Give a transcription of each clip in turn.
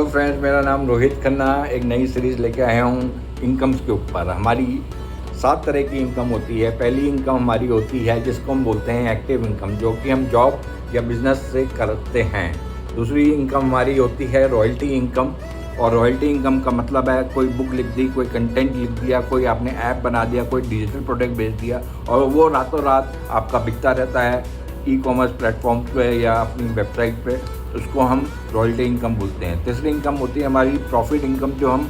Hello friends, मेरा नाम रोहित खन्ना। एक नई सीरीज़ लेके आया हूँ इनकम्स के ऊपर। हमारी 7 तरह की इनकम होती है। पहली इनकम हमारी होती है जिसको हम बोलते हैं एक्टिव इनकम, जो कि हम जॉब या बिज़नेस से करते हैं। दूसरी इनकम हमारी होती है रॉयल्टी इनकम, और रॉयल्टी इनकम का मतलब है कोई बुक लिख दी, कोई कंटेंट लिख दिया, कोई आपने ऐप बना दिया, कोई डिजिटल प्रोडक्ट बेच दिया और वो रातों रात आपका बिकता रहता है ई-कॉमर्स प्लेटफॉर्म पे या अपनी वेबसाइट पे, उसको हम रॉयल्टी इनकम बोलते हैं। तीसरी इनकम होती है हमारी प्रॉफिट इनकम, जो हम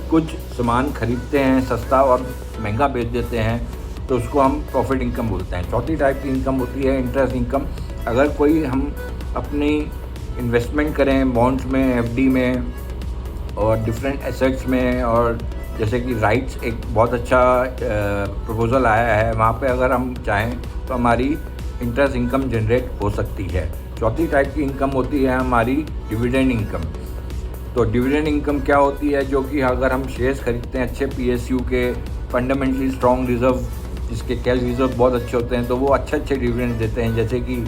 कुछ सामान खरीदते हैं सस्ता और महंगा बेच देते हैं, तो उसको हम प्रॉफिट इनकम बोलते हैं। चौथी टाइप की इनकम होती है इंटरेस्ट इनकम। अगर कोई हम अपनी इन्वेस्टमेंट करें बॉन्ड्स में, एफडी में और डिफरेंट एसेट्स में, और जैसे कि राइट्स एक बहुत अच्छा प्रपोज़ल आया है, वहाँ पे अगर हम चाहें तो हमारी इंटरेस्ट इनकम जनरेट हो सकती है। चौथी टाइप की इनकम होती है हमारी डिविडेंड इनकम। तो डिविडेंड इनकम क्या होती है, जो कि अगर हम शेयर्स खरीदते हैं अच्छे पीएसयू के, फंडामेंटली स्ट्रॉन्ग रिजर्व, जिसके कैश रिजर्व बहुत अच्छे होते हैं, तो वो अच्छे डिविडेंड देते हैं। जैसे कि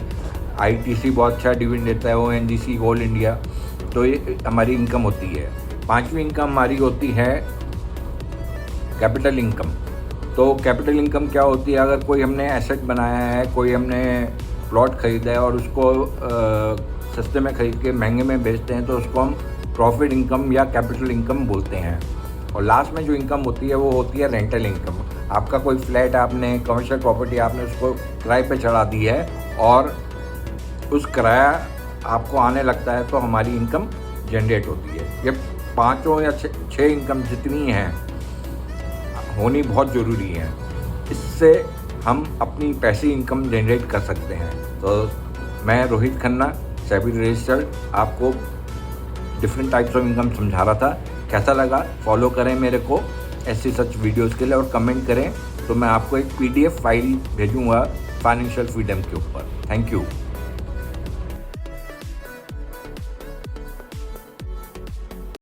आईटीसी बहुत अच्छा डिविडेंड देता है, ओएनजीसी, कोल इंडिया, तो ये हमारी इनकम होती है। पांचवी इनकम हमारी होती है कैपिटल इनकम। तो कैपिटल इनकम क्या होती है, अगर कोई हमने एसेट बनाया है, कोई हमने प्लॉट ख़रीदा है और उसको सस्ते में ख़रीद के महंगे में बेचते हैं, तो उसको हम प्रॉफिट इनकम या कैपिटल इनकम बोलते हैं। और लास्ट में जो इनकम होती है वो होती है रेंटल इनकम। आपका कोई फ्लैट, आपने कमर्शियल प्रॉपर्टी, आपने उसको किराए पे चढ़ा दी है और उस किराया आपको आने लगता है, तो हमारी इनकम जनरेट होती है। ये पाँचों या छः इनकम जितनी हैं होनी बहुत ज़रूरी है। इससे हम अपनी पैसिव इनकम जनरेट कर सकते हैं। तो मैं रोहित खन्ना, सेबी रजिस्टर्ड, आपको डिफरेंट टाइप्स ऑफ इनकम समझा रहा था। कैसा लगा? फॉलो करें मेरे को ऐसी सच वीडियोस के लिए और कमेंट करें, तो मैं आपको एक PDF फाइल भेजूँगा फाइनेंशियल फ्रीडम के ऊपर। Thank you.